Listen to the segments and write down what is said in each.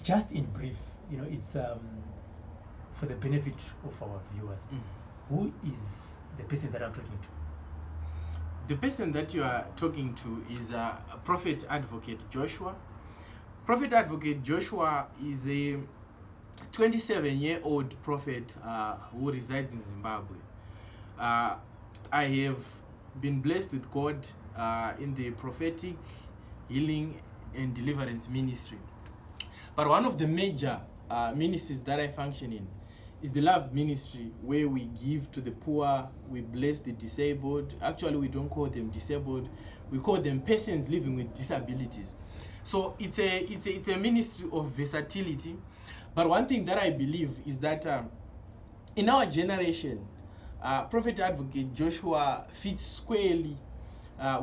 Just in brief, it's for the benefit of our viewers. Who is the person that I'm talking to? The person that you are talking to is Prophet Advocate Joshua. Prophet Advocate Joshua is a 27-year-old prophet who resides in Zimbabwe. I have been blessed with God in the prophetic, healing, and deliverance ministry. But one of the major ministries that I function in is the love ministry, where we give to the poor, we bless the disabled. Actually, we don't call them disabled, we call them persons living with disabilities. So it's a ministry of versatility. But one thing that I believe is that in our generation, Prophet Advocate Joshua fits squarely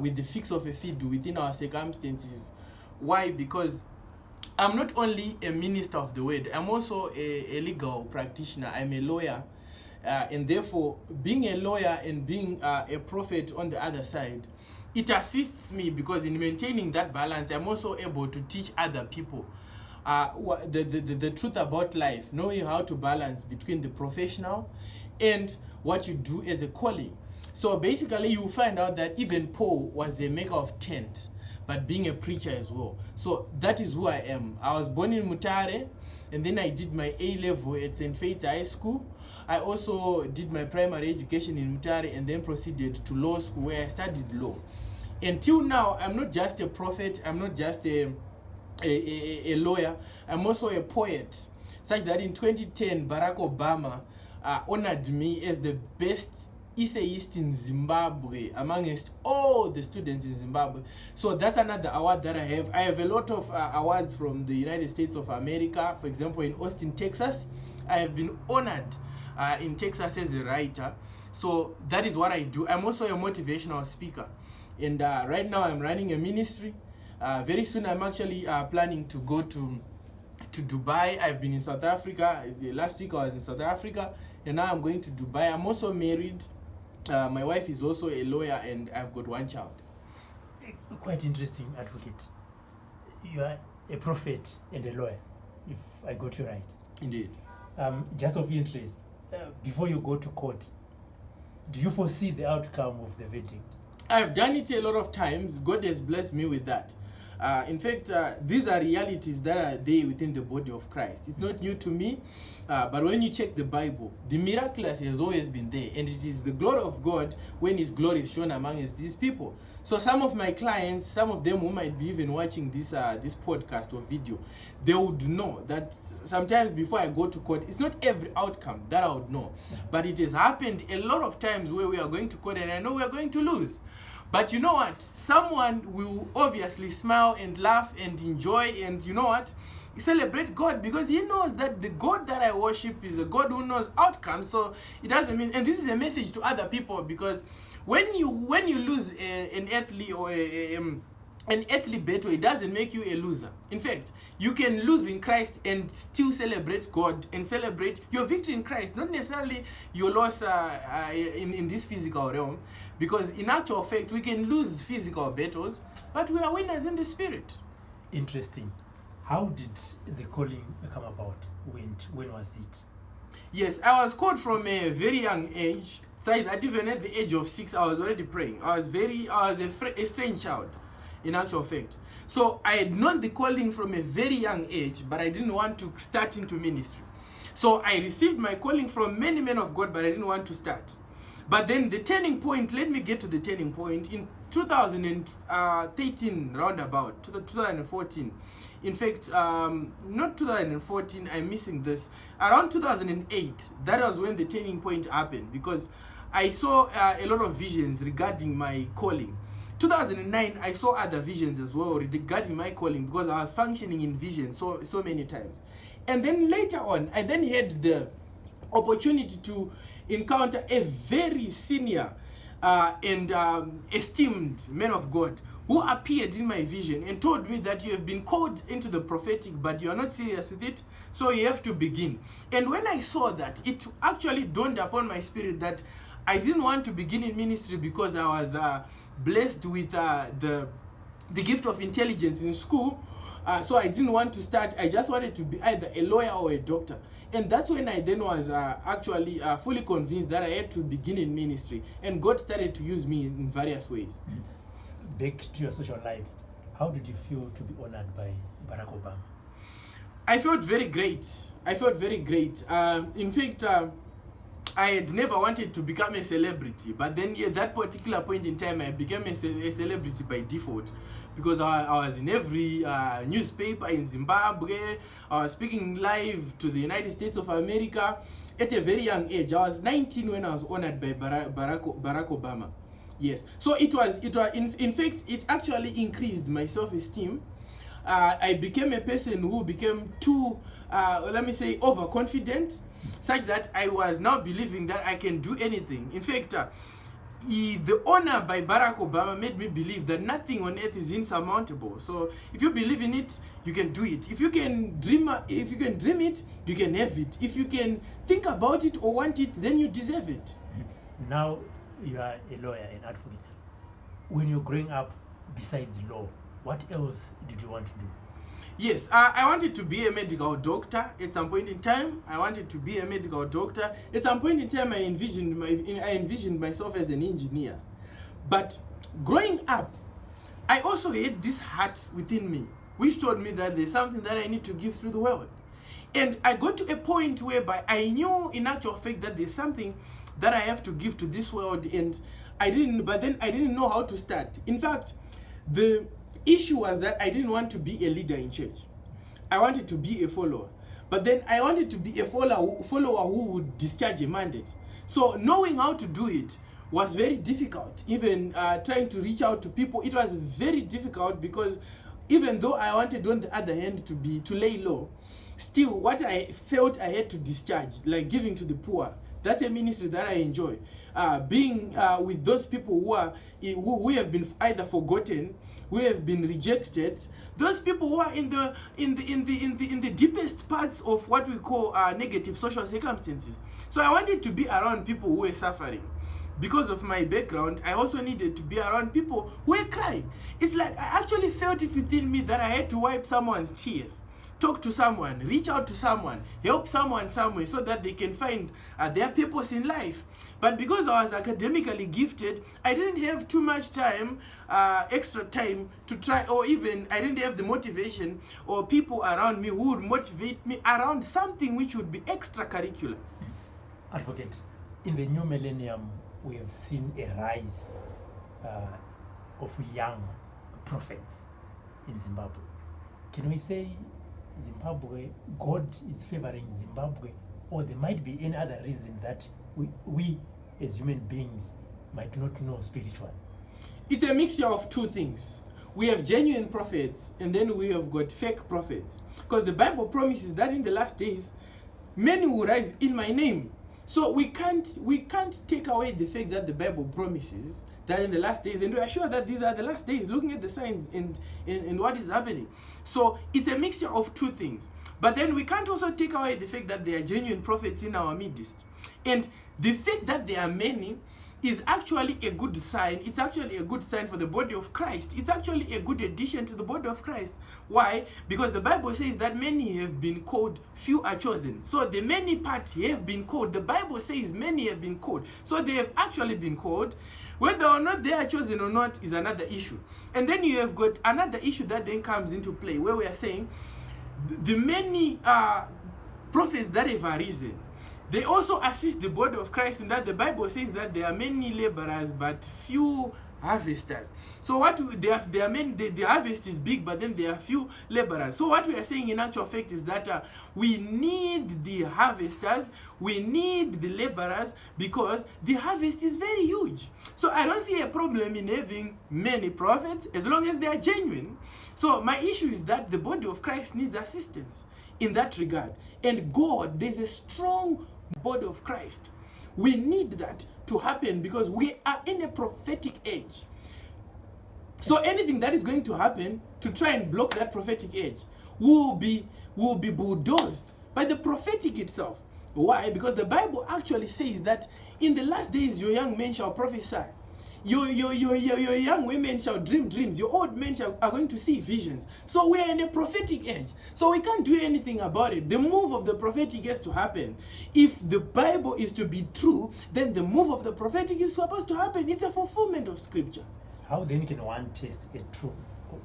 with the fix of a feed within our circumstances. Why? Because I'm not only a minister of the word, I'm also a legal practitioner. I'm a lawyer. And therefore, being a lawyer and being a prophet on the other side, it assists me, because in maintaining that balance, I'm also able to teach other people the truth about life, knowing how to balance between the professional and what you do as a calling. So basically, you find out that even Paul was a maker of tent, but being a preacher as well. So that is who I am. I was born in Mutare, and then I did my A-level at St. Faith's High School. I also did my primary education in Mutare and then proceeded to law school, where I studied law. Until now, I'm not just a prophet, I'm not just a lawyer, I'm also a poet. Such that in 2010, Barack Obama honored me as the best essayist in Zimbabwe amongst all the students in Zimbabwe. So that's another award that I have. I have a lot of awards from the United States of America. For example, in Austin, Texas, I have been honored in Texas as a writer. So that is what I do. I'm also a motivational speaker. And right now I'm running a ministry. Very soon I'm actually planning to go to Dubai. I've been in South Africa. Last week I was in South Africa, and now I'm going to Dubai. I'm also married. My wife is also a lawyer, and I've got one child. Quite interesting, Advocate. You are a prophet and a lawyer, if I got you right. Indeed. Just of interest, before you go to court, do you foresee the outcome of the verdict? I've done it a lot of times. God has blessed me with that. In fact, these are realities that are there within the body of Christ. It's not new to me, but when you check the Bible, the miraculous has always been there, and it is the glory of God when His glory is shown among us, these people. So some of my clients, some of them who might be even watching this podcast or video, they would know that sometimes before I go to court, it's not every outcome that I would know, but it has happened a lot of times where we are going to court and I know we are going to lose. But you know what? Someone will obviously smile and laugh and enjoy, and you know what? Celebrate God, because he knows that the God that I worship is a God who knows outcomes. So it doesn't mean, and this is a message to other people, because when you lose an earthly or an earthly battle, it doesn't make you a loser. In fact, you can lose in Christ and still celebrate God and celebrate your victory in Christ, not necessarily your loss in this physical realm, because in actual fact, we can lose physical battles, but we are winners in the spirit. Interesting. How did the calling come about? When was it? Yes, I was called from a very young age. So that even at the age of 6, I was already praying. I was a strange child, in actual fact. So I had known the calling from a very young age, but I didn't want to start into ministry. So I received my calling from many men of God, but I didn't want to start. But then the turning point, let me get to the turning point. In 2013, roundabout, 2014. In fact, not 2014, I'm missing this. Around 2008, that was when the turning point happened, because I saw a lot of visions regarding my calling. 2009, I saw other visions as well regarding my calling, because I was functioning in visions so many times. And then later on, I then had the opportunity to encounter a very senior and esteemed man of God who appeared in my vision and told me that you have been called into the prophetic, but you are not serious with it, so you have to begin. And when I saw that, it actually dawned upon my spirit that I didn't want to begin in ministry because I was blessed with the gift of intelligence in school. So I didn't want to start. I just wanted to be either a lawyer or a doctor. And that's when I then was actually fully convinced that I had to begin in ministry. And God started to use me in various ways. Back to your social life, how did you feel to be honored by Barack Obama? I felt very great. I felt very great. In fact, I had never wanted to become a celebrity, but then at that particular point in time, I became a celebrity by default, because I was in every newspaper in Zimbabwe. I was speaking live to the United States of America at a very young age. I was 19 when I was honored by Barack Obama. Yes, so it was in fact, it actually increased my self-esteem. I became a person who became too, let me say, overconfident, such that I was now believing that I can do anything. In fact, the honor by Barack Obama made me believe that nothing on earth is insurmountable. So if you believe in it, you can do it. If you can dream it, you can have it. If you can think about it or want it, then you deserve it. Now you are a lawyer and advocate. When you're growing up, besides law, what else did you want to do? Yes, I wanted to be a medical doctor at some point in time. I wanted to be a medical doctor. At some point in time, I envisioned myself as an engineer. But growing up, I also had this heart within me, which told me that there's something that I need to give through the world. And I got to a point whereby I knew in actual fact that there's something that I have to give to this world, and I didn't know how to start. In fact, the issue was that I didn't want to be a leader in church. I wanted to be a follower. But then I wanted to be a follower who would discharge a mandate. So knowing how to do it was very difficult. Even trying to reach out to people, it was very difficult, because even though I wanted on the other hand to lay low, still what I felt I had to discharge, like giving to the poor, that's a ministry that I enjoy. Being with those people who have been either forgotten, who have been rejected, those people who are in the deepest parts of what we call negative social circumstances. So I wanted to be around people who were suffering. Because of my background, I also needed to be around people who were crying. It's like I actually felt it within me that I had to wipe someone's tears, talk to someone, reach out to someone, help someone somewhere so that they can find their purpose in life. But because I was academically gifted, I didn't have too much time, extra time to try, or even I didn't have the motivation or people around me who would motivate me around something which would be extracurricular. Advocate, in the new millennium, we have seen a rise of young prophets in Zimbabwe. Can we say Zimbabwe, God is favoring Zimbabwe, or there might be any other reason that we as human beings might not know spiritually? It's a mixture of two things. We have genuine prophets, and then we have got fake prophets. Because the Bible promises that in the last days, many will rise in my name. So we can't take away the fact that the Bible promises that in the last days, and we are sure that these are the last days, looking at the signs and what is happening. So it's a mixture of two things. But then we can't also take away the fact that there are genuine prophets in our midst. And the fact that there are many is actually a good sign. It's actually a good sign for the body of Christ. It's actually a good addition to the body of Christ. Why? Because the Bible says that many have been called, few are chosen. So the many part have been called. The Bible says many have been called. So they have actually been called. Whether or not they are chosen or not is another issue. And then you have got another issue that then comes into play, where we are saying the many prophets that have arisen, they also assist the body of Christ, in that the Bible says that there are many laborers but few harvesters. So what there are many, the harvest is big, but then there are few laborers. So what we are saying in actual fact is that we need the harvesters, we need the laborers, because the harvest is very huge. So I don't see a problem in having many prophets as long as they are genuine. So my issue is that the body of Christ needs assistance in that regard. And God, there's a strong body of Christ. We need that to happen because we are in a prophetic age. So anything that is going to happen to try and block that prophetic age will be bulldozed by the prophetic itself. Why? Because the Bible actually says that in the last days your young men shall prophesy. Your young women shall dream dreams. Your old men are going to see visions. So we are in a prophetic age. So we can't do anything about it. The move of the prophetic has to happen. If the Bible is to be true, then the move of the prophetic is supposed to happen. It's a fulfillment of scripture. How then can one test a true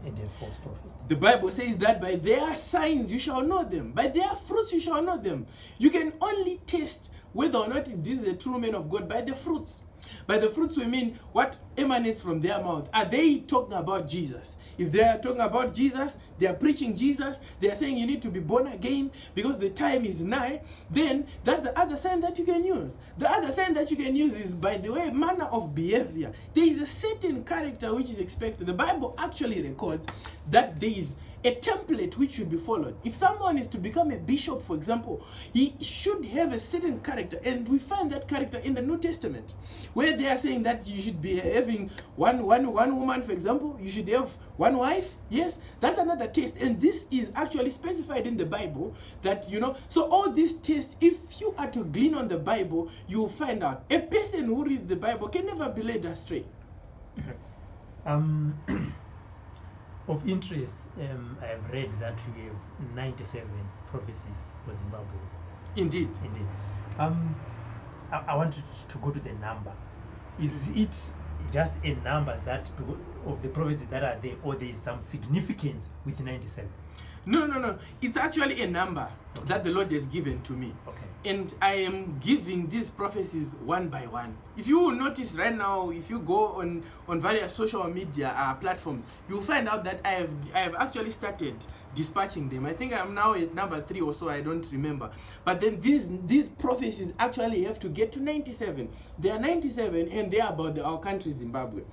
and a false prophet? The Bible says that by their signs you shall know them. By their fruits you shall know them. You can only test whether or not this is a true man of God by the fruits. By the fruits we mean what emanates from their mouth. Are they talking about Jesus? If they are talking about Jesus, they are preaching Jesus, they are saying you need to be born again because the time is nigh, then that's the other sign that you can use. The other sign that you can use is by the way, manner of behavior. There is a certain character which is expected. The Bible actually records that there is a template which should be followed. If someone is to become a bishop, for example, he should have a certain character, and we find that character in the New Testament, where they are saying that you should be having one woman, for example, you should have one wife. Yes, that's another test, and this is actually specified in the Bible that, you know, so all these tests, if you are to glean on the Bible, you will find out a person who reads the Bible can never be led astray. Of interest, I have read that we have 97 prophecies for Zimbabwe. Indeed. I want to go to the number. Is it just a number that of the prophecies that are there, or there is some significance with 97? No. It's actually a number that the Lord has given to me. Okay. And I am giving these prophecies one by one. If you will notice right now, if you go on various social media platforms, you'll find out that I have actually started dispatching them. I think I'm now at number 3 or so, I don't remember. But then these prophecies actually have to get to 97. They are 97 and they are about our country, Zimbabwe.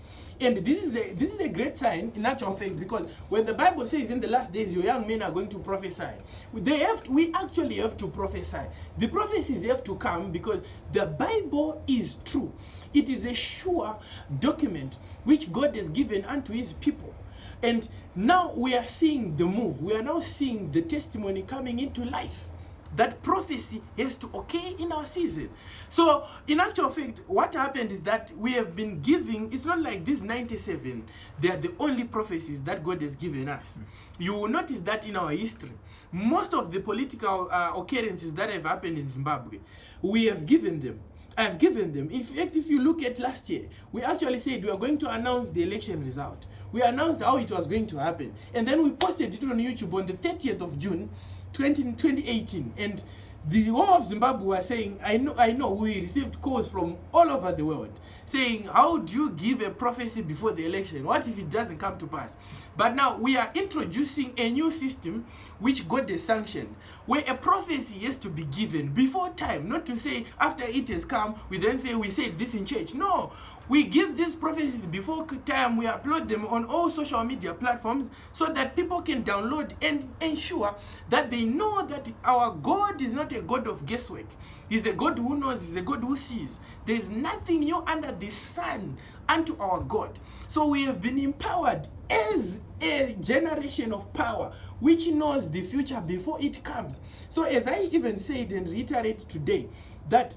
And this is a great sign in actual fact, because when the Bible says in the last days your young men are going to prophesy, we actually have to prophesy. The prophecies have to come because the Bible is true. It is a sure document which God has given unto his people. And now we are seeing the move. We are now seeing the testimony coming into life. That prophecy has to occur in our season. So, in actual fact, what happened is that we have been giving, it's not like these 97, they are the only prophecies that God has given us. You will notice that in our history, most of the political occurrences that have happened in Zimbabwe, we have given them. I have given them. In fact, if you look at last year, we actually said we are going to announce the election result. We announced how it was going to happen. And then we posted it on YouTube on the 30th of June, 2018, and the whole of Zimbabwe were saying, I know we received calls from all over the world saying, how do you give a prophecy before the election? What if it doesn't come to pass? But now we are introducing a new system which God has sanctioned, where a prophecy has to be given before time, not to say after it has come, we then say we said this in church. No. We give these prophecies before time. We upload them on all social media platforms so that people can download and ensure that they know that our God is not a God of guesswork. He's a God who knows. He's a God who sees. There's nothing new under the sun unto our God. So we have been empowered as a generation of power which knows the future before it comes. So as I even said and reiterate today, that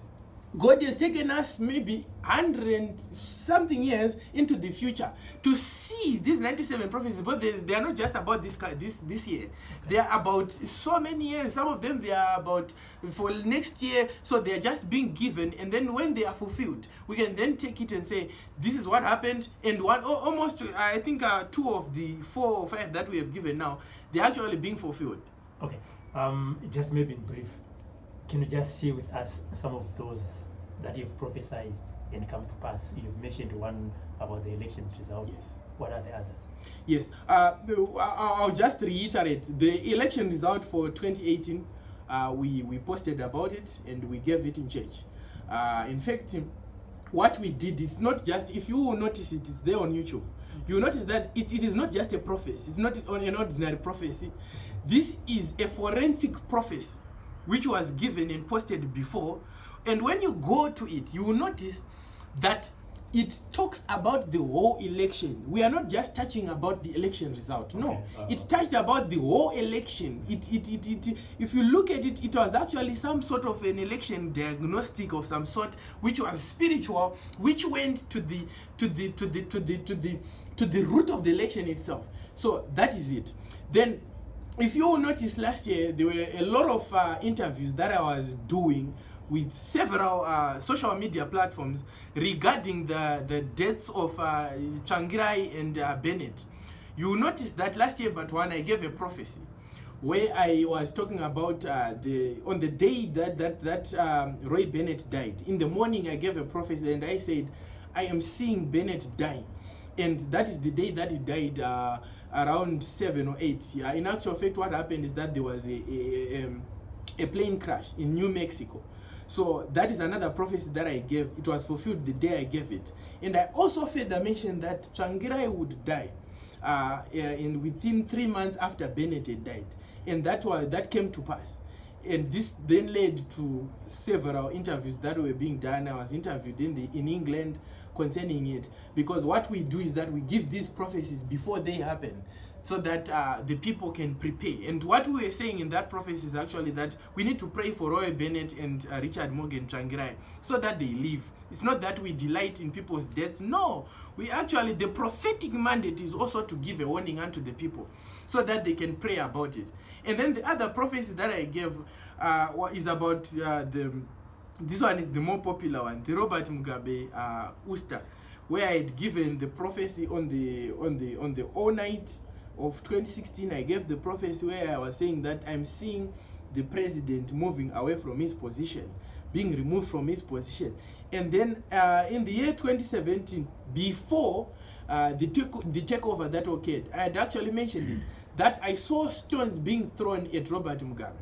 God has taken us maybe 100-something years into the future to see these 97 prophecies, but they are not just about this year. They are about so many years. Some of them they are about for next year, so they are just being given, and then when they are fulfilled, we can then take it and say this is what happened. And almost I think 2 of the 4 or 5 that we have given now, they are actually being fulfilled. Okay, just maybe in brief, can you just share with us some of those that you've prophesied and come to pass? You've mentioned one about the election result. Yes. What are the others? Yes. I'll just reiterate the election result for 2018. We posted about it and we gave it in church. In fact, what we did is not just, if you will notice it, it's there on YouTube. You will notice that it is not just a prophecy. It's not an ordinary prophecy. This is a forensic prophecy which was given and posted before. And when you go to it, you will notice that it talks about the whole election. We are not just touching about the election result. No, it touched about the whole election. If you look at it, it was actually some sort of an election diagnostic of some sort, which was spiritual, which went to the root of the election itself. So that is it. Then, if you will notice, last year there were a lot of interviews that I was doing with several social media platforms regarding the deaths of Tsvangirai and Bennett. You will notice that last year, but when I gave a prophecy where I was talking about on the day that Roy Bennett died, in the morning I gave a prophecy and I said, I am seeing Bennett dying. And that is the day that he died, around 7 or 8. Yeah, in actual fact, what happened is that there was a plane crash in New Mexico. So that is another prophecy that I gave. It was fulfilled the day I gave it. And I also further mentioned that Tsvangirai would die within 3 months after Bennett had died. And that came to pass. And this then led to several interviews that were being done. I was interviewed in England concerning it, because what we do is that we give these prophecies before they happen, so that the people can prepare. And what we were saying in that prophecy is actually that we need to pray for Roy Bennett and Richard Morgan Tsvangirai so that they live. It's not that we delight in people's deaths. No, the prophetic mandate is also to give a warning unto the people so that they can pray about it. And then the other prophecy that I gave is about this one is the more popular one, the Robert Mugabe Uster, where I had given the prophecy on the all night of 2016. I gave the prophecy where I was saying that I'm seeing the president moving away from his position, being removed from his position. And then in the year 2017, before the takeover that occurred, I had actually mentioned it, that I saw stones being thrown at Robert Mugabe.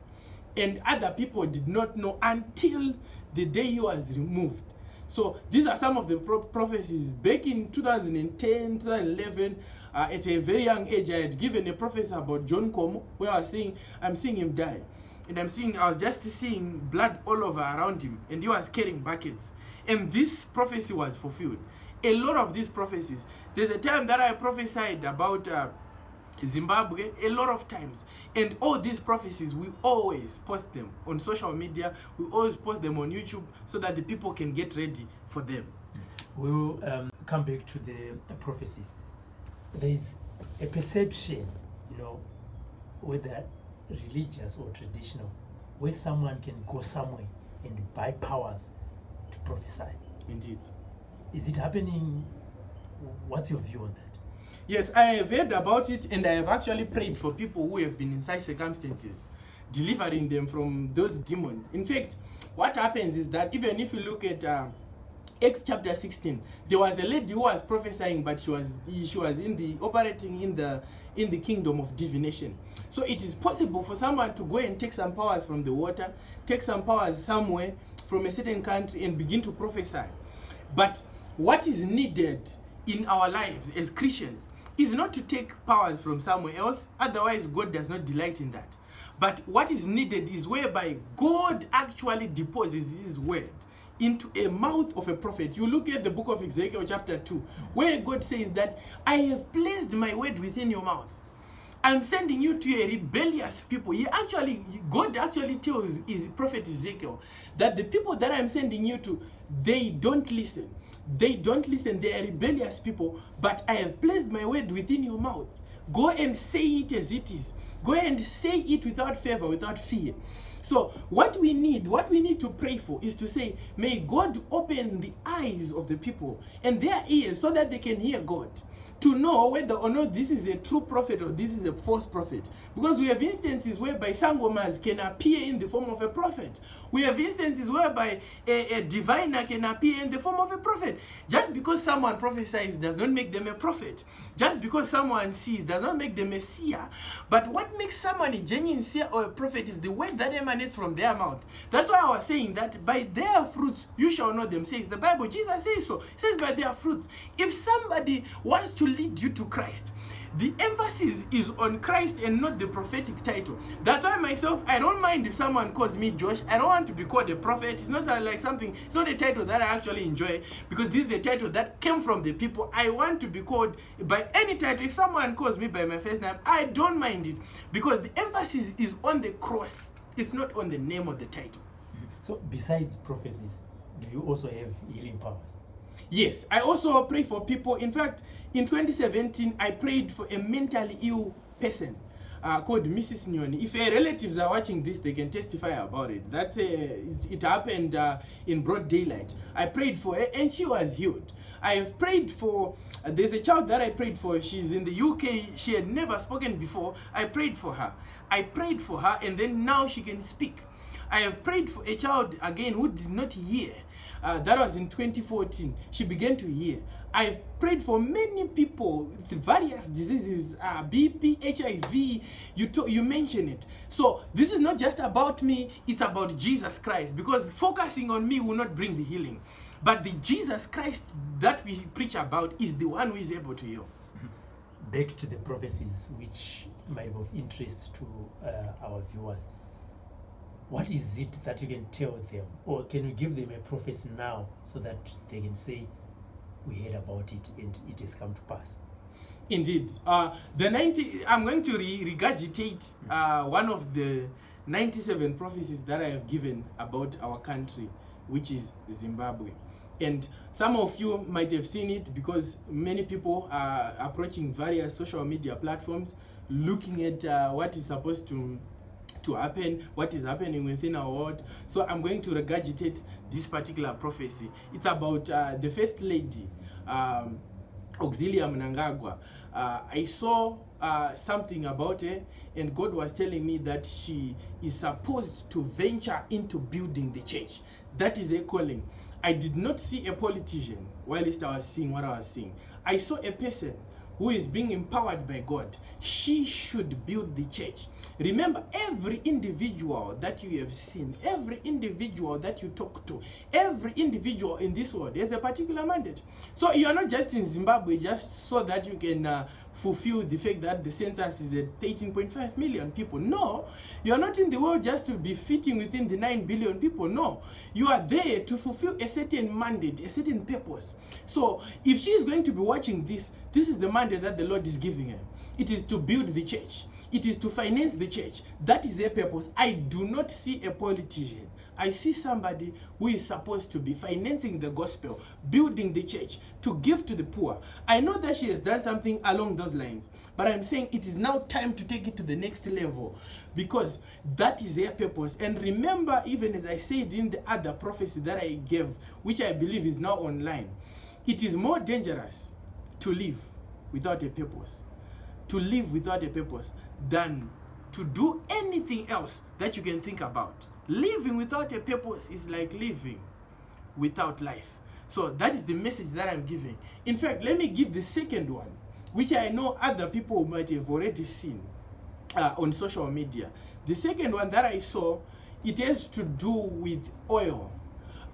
And other people did not know until the day he was removed. So these are some of the prophecies. Back in 2010, 2011, at a very young age, I had given a prophecy about John Como, where I was saying, I'm seeing him die. And I was just seeing blood all over around him, and he was carrying buckets. And this prophecy was fulfilled. A lot of these prophecies. There's a time that I prophesied about Zimbabwe a lot of times, and all these prophecies, we always post them on social media, we always post them on YouTube so that the people can get ready for them. We will come back to the prophecies. There is a perception, whether religious or traditional, where someone can go somewhere and buy powers to prophesy. Indeed. Is it happening? What's your view on that? Yes, I have heard about it, and I have actually prayed for people who have been in such circumstances, delivering them from those demons. In fact, what happens is that even if you look at Acts chapter 16, there was a lady who was prophesying, but she was operating in the kingdom of divination. So it is possible for someone to go and take some powers from the water, take some powers somewhere from a certain country and begin to prophesy. But what is needed in our lives as Christians is not to take powers from somewhere else, otherwise God does not delight in that. But what is needed is whereby God actually deposits his word into a mouth of a prophet. You look at the book of Ezekiel chapter 2, where God says that I have placed my word within your mouth. I'm sending you to a rebellious people. God actually tells his prophet Ezekiel that the people that I'm sending you to, they don't listen. They don't listen. They are rebellious people, but I have placed my word within your mouth. Go and say it as it is. Go and say it without favor, without fear. So what we need to pray for is to say, may God open the eyes of the people and their ears so that they can hear God, to know whether or not this is a true prophet or this is a false prophet. Because we have instances whereby sangomas can appear in the form of a prophet. We have instances whereby a diviner can appear in the form of a prophet. Just because someone prophesies does not make them a prophet. Just because someone sees does does not make the Messiah. But what makes someone a genuine seer or a prophet is the word that emanates from their mouth. That's why I was saying that by their fruits you shall know them, says the Bible. Jesus says so. It says by their fruits. If somebody wants to lead you to Christ, the emphasis is on Christ and not the prophetic title. That's why myself, I don't mind if someone calls me Josh. I don't want to be called a prophet. It's not like something, it's not a title that I actually enjoy, because this is a title that came from the people. I want to be called by any title. If someone calls me by my first name, I don't mind it, because the emphasis is on the cross. It's not on the name of the title. So besides prophecies, do you also have healing powers? Yes, I also pray for people. In fact, in 2017, I prayed for a mentally ill person called Mrs. Nyoni. If her relatives are watching this, they can testify about it. That it happened in broad daylight. I prayed for her and she was healed. I have prayed for, there's a child that I prayed for. She's in the UK. She had never spoken before. I prayed for her. And then now she can speak. I have prayed for a child again who did not hear. That was in 2014. She began to hear. I've prayed for many people with various diseases, BP, HIV, you mention it. So this is not just about me, it's about Jesus Christ, because focusing on me will not bring the healing. But the Jesus Christ that we preach about is the one who is able to heal. Back to the prophecies, which might be of interest to our viewers. What is it that you can tell them, or can you give them a prophecy now so that they can say, we heard about it and it has come to pass? Indeed. I'm going to regurgitate one of the 97 prophecies that I have given about our country, which is Zimbabwe. And some of you might have seen it, because many people are approaching various social media platforms, looking at what is supposed to happen, what is happening within our world. So I'm going to regurgitate this particular prophecy. It's about the First Lady, Auxilia Mnangagwa. I saw something about her, and God was telling me that she is supposed to venture into building the church. That is a calling. I did not see a politician whilst I was seeing what I was seeing. I saw a person who is being empowered by God. She should build the church. Remember, every individual that you have seen, every individual that you talk to, every individual in this world has a particular mandate. So you are not just in Zimbabwe just so that you can fulfill the fact that the census is at 13.5 million people. No, you are not in the world just to be fitting within the 9 billion people. No, you are there to fulfill a certain mandate, a certain purpose. So if she is going to be watching this, this is the mandate that the Lord is giving her. It is to build the church. It is to finance the church. That is her purpose. I do not see a politician. I see somebody who is supposed to be financing the gospel, building the church, to give to the poor. I know that she has done something along those lines, but I'm saying it is now time to take it to the next level, because that is her purpose. And remember, even as I said in the other prophecy that I gave, which I believe is now online, it is more dangerous to live without a purpose, than to do anything else that you can think about. Living without a purpose is like living without life. So that is the message that I'm giving. In fact, let me give the second one, which I know other people might have already seen on social media. The second one that I saw, it has to do with oil.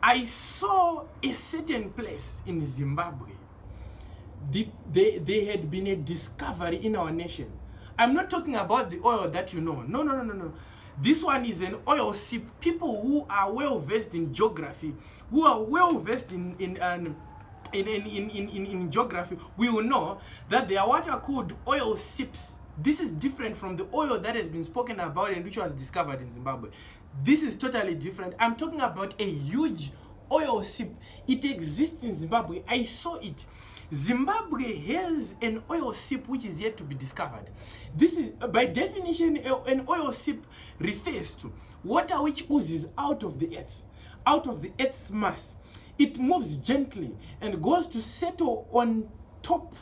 I saw a certain place in Zimbabwe. There had been a discovery in our nation. I'm not talking about the oil that you know. No. This one is an oil sip. People who are well versed in geography, who are well versed in geography, we will know that they are what are called oil sips. This is different from the oil that has been spoken about and which was discovered in Zimbabwe. This is totally different. I'm talking about a huge oil sip. It exists in Zimbabwe. I saw it. Zimbabwe has an oil sip which is yet to be discovered. This is, by definition, an oil sip refers to water which oozes out of the earth, out of the earth's mass. It moves gently and goes to settle on top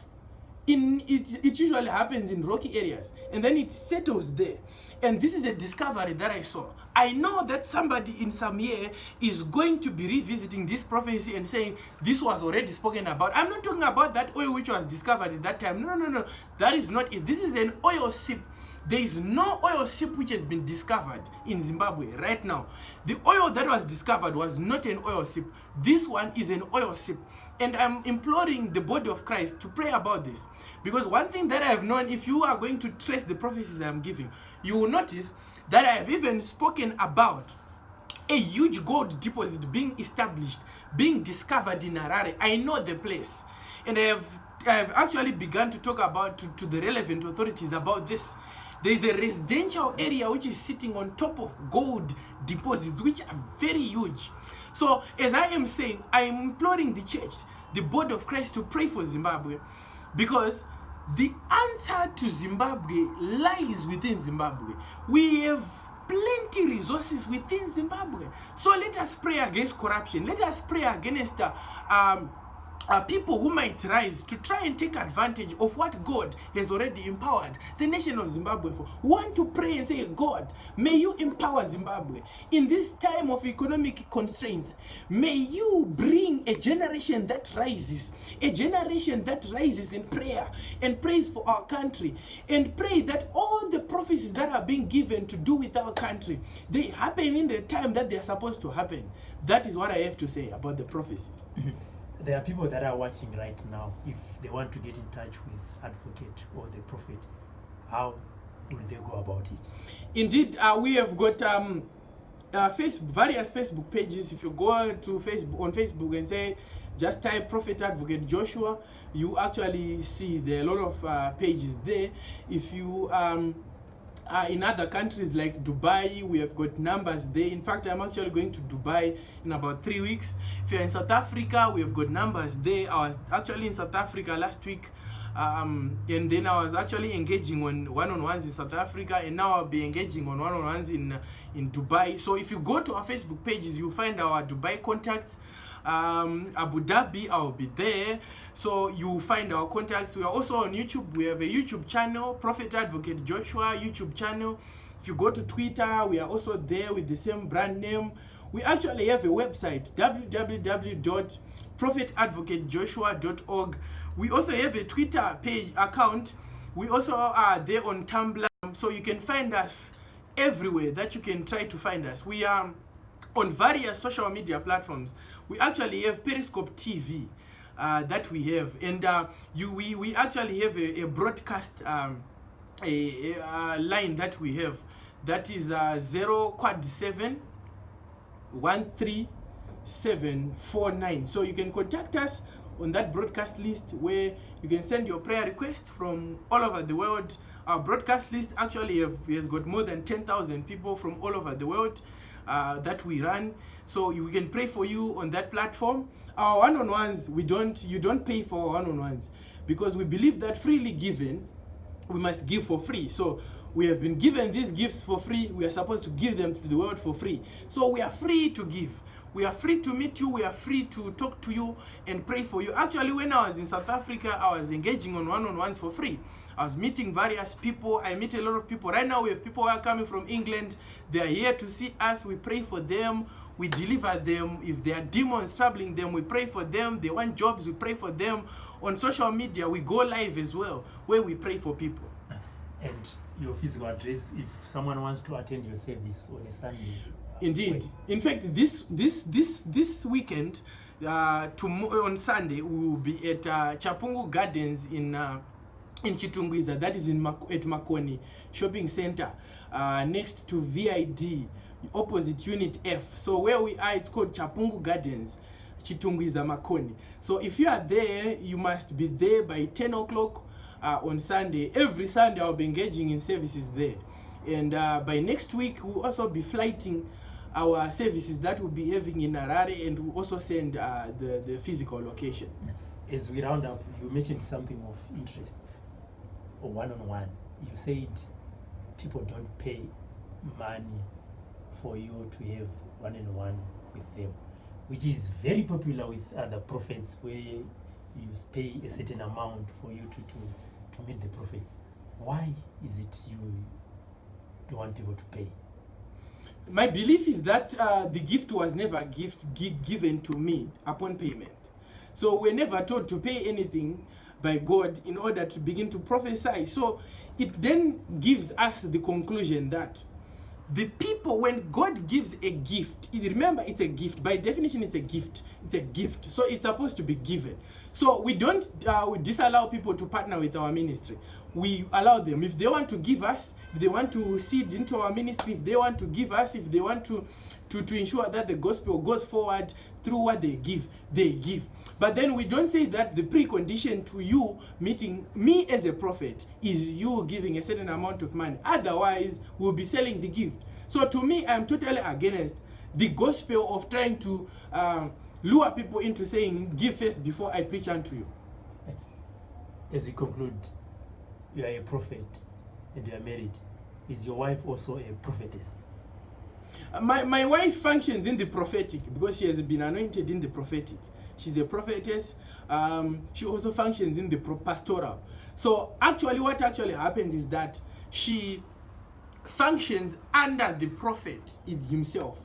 it usually happens in rocky areas, and then it settles there. And this is a discovery that I saw. I know that somebody in some year is going to be revisiting this prophecy and saying this was already spoken about. I'm not talking about that oil which was discovered at that time. No. That is not it. This is an oil sip. There is no oil sip which has been discovered in Zimbabwe right now. The oil that was discovered was not an oil sip. This one is an oil sip. And I'm imploring the body of Christ to pray about this. Because one thing that I have known, if you are going to trace the prophecies I'm giving, you will notice that I have even spoken about a huge gold deposit being established, being discovered in Harare. I know the place. And I have actually begun to talk about to the relevant authorities about this. There is a residential area which is sitting on top of gold deposits, which are very huge. So, as I am saying, I am imploring the church, the body of Christ, to pray for Zimbabwe, because the answer to Zimbabwe lies within Zimbabwe. We have plenty resources within Zimbabwe. So let us pray against corruption. Let us pray against people who might rise to try and take advantage of what God has already empowered the nation of Zimbabwe for. We want to pray and say, God, may you empower Zimbabwe in this time of economic constraints. May you bring a generation that rises in prayer and prays for our country, and pray that all the prophecies that are being given to do with our country, they happen in the time that they are supposed to happen. That is what I have to say about the prophecies. There are people that are watching right now. If they want to get in touch with Advocate or the Prophet, how will they go about it? Indeed, we have got various Facebook pages. If you go to Facebook, on Facebook, and say, just type Prophet Advocate Joshua, you actually see there are a lot of pages there. If you in other countries like Dubai, we have got numbers there. In fact, I'm actually going to Dubai in about 3 weeks. If you're in South Africa, we have got numbers there. I was actually in South Africa last week, and then I was actually engaging on one-on-ones in South Africa, and now I'll be engaging on one-on-ones in Dubai. So if you go to our Facebook pages, you'll find our Dubai contacts. Abu Dhabi, I'll be there. So you find our contacts. We are also on YouTube. We have a YouTube channel, Prophet Advocate Joshua YouTube channel. If you go to Twitter, we are also there with the same brand name. We actually have a website, www.prophetadvocatejoshua.org. We also have a Twitter page account. We also are there on Tumblr. So you can find us everywhere that you can try to find us. We are on various social media platforms. We actually have Periscope TV that we have, and we actually have a broadcast line that we have, that is 0.713.749. So you can contact us on that broadcast list, where you can send your prayer request from all over the world. Our broadcast list actually has got more than 10,000 people from all over the world that we run. So we can pray for you on that platform. Our one-on-ones, you don't pay for our one-on-ones, because we believe that freely given, we must give for free. So we have been given these gifts for free. We are supposed to give them to the world for free. So we are free to give. We are free to meet you. We are free to talk to you and pray for you. Actually, when I was in South Africa, I was engaging on one-on-ones for free. I was meeting various people. I meet a lot of people. Right now, we have people who are coming from England. They are here to see us. We pray for them. We deliver them. If there are demons troubling them, we pray for them. They want jobs, we pray for them. On social media, we go live as well, where we pray for people. And your physical address, if someone wants to attend your service on a Sunday. Indeed. In fact, this weekend, on Sunday, we will be at Chapungu Gardens in Chitungwiza. That is at Makoni Shopping Center, next to VID, opposite Unit F. So where we are, it's called Chapungu Gardens, Chitungwiza, Makoni. So if you are there, you must be there by 10 o'clock on Sunday. Every Sunday, I'll be engaging in services there. And by next week, we'll also be flighting our services that we'll be having in Harare, and we'll also send the physical location. As we round up, you mentioned something of interest, or one-on-one. You said people don't pay money for you to have one-on-one with them, which is very popular with other prophets, where you pay a certain amount for you to meet the prophet. Why is it you don't want people to pay? My belief is that the gift was never given to me upon payment. So we're never told to pay anything by God in order to begin to prophesy. So it then gives us the conclusion that the people, when God gives a gift, remember it's a gift. By definition, it's a gift. It's a gift. So it's supposed to be given. So we don't we disallow people to partner with our ministry. We allow them. If they want to give us, if they want to seed into our ministry, if they want to give us, if they want to ensure that the gospel goes forward through what they give, they give. But then we don't say that the precondition to you meeting me as a prophet is you giving a certain amount of money. Otherwise, we'll be selling the gift. So to me, I'm totally against the gospel of trying to lure people into saying, give first before I preach unto you. As we conclude, you are a prophet and you are married. Is your wife also a prophetess? My wife functions in the prophetic because she has been anointed in the prophetic. She's a prophetess. She also functions in the pastoral. So actually what actually happens is that she functions under the prophet in himself.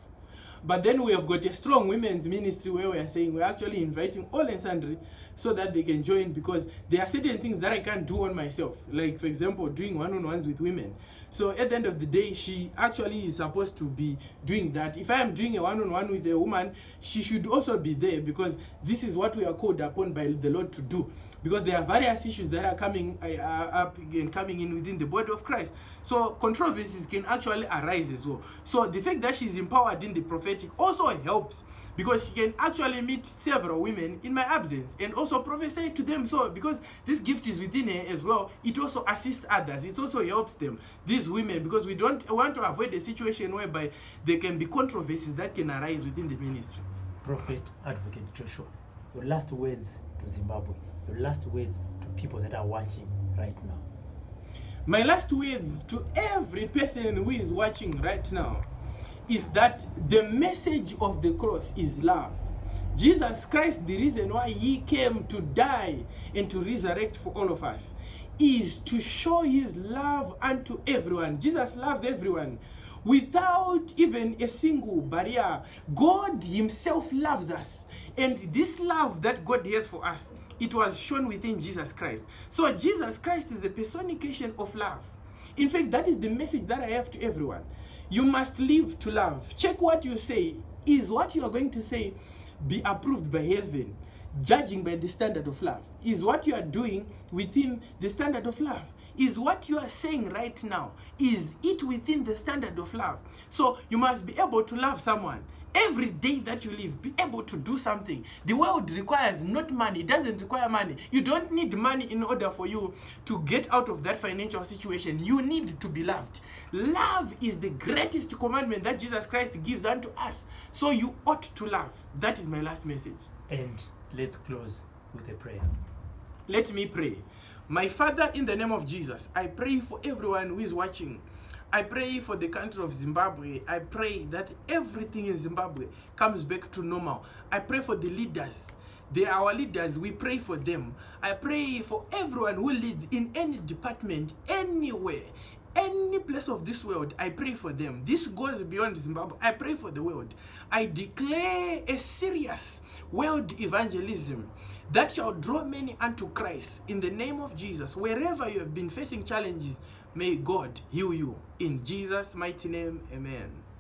But then we have got a strong women's ministry where we are saying we're actually inviting all and sundry so that they can join, because there are certain things that I can't do on myself. Like, for example, doing one-on-ones with women. So at the end of the day, she actually is supposed to be doing that. If I am doing a one-on-one with a woman, she should also be there, because this is what we are called upon by the Lord to do. Because there are various issues that are coming up and coming in within the body of Christ. So controversies can actually arise as well. So the fact that she's empowered in the prophetic also helps, because she can actually meet several women in my absence and also prophesy to them. So because this gift is within her as well, it also assists others. It also helps them, these women, because we don't want to avoid a situation whereby there can be controversies that can arise within the ministry. Prophet Advocate Joshua, your last words to Zimbabwe, your last words to people that are watching right now. My last words to every person who is watching right now is that the message of the cross is love. Jesus Christ, the reason why he came to die and to resurrect for all of us, is to show his love unto everyone. Jesus loves everyone without even a single barrier. God himself loves us, and this love that God has for us, it was shown within Jesus Christ. So Jesus Christ is the personification of love. In fact, that is the message that I have to everyone. You must live to love. Check what you say. Is what you are going to say be approved by heaven, judging by the standard of love? Is what you are doing within the standard of love? Is what you are saying right now, is it within the standard of love? So you must be able to love someone. Every day that you live, be able to do something. The world requires not money. It doesn't require money. You don't need money in order for you to get out of that financial situation. You need to be loved. Love is the greatest commandment that Jesus Christ gives unto us. So you ought to love. That is my last message. And let's close with a prayer. Let me pray. My Father, in the name of Jesus, I pray for everyone who is watching. I pray for the country of Zimbabwe. I pray that everything in Zimbabwe comes back to normal. I pray for the leaders. They are our leaders. We pray for them. I pray for everyone who leads in any department, anywhere, any place of this world. I pray for them. This goes beyond Zimbabwe. I pray for the world. I declare a serious world evangelism that shall draw many unto Christ in the name of Jesus. Wherever you have been facing challenges, may God heal you. In Jesus' mighty name, amen.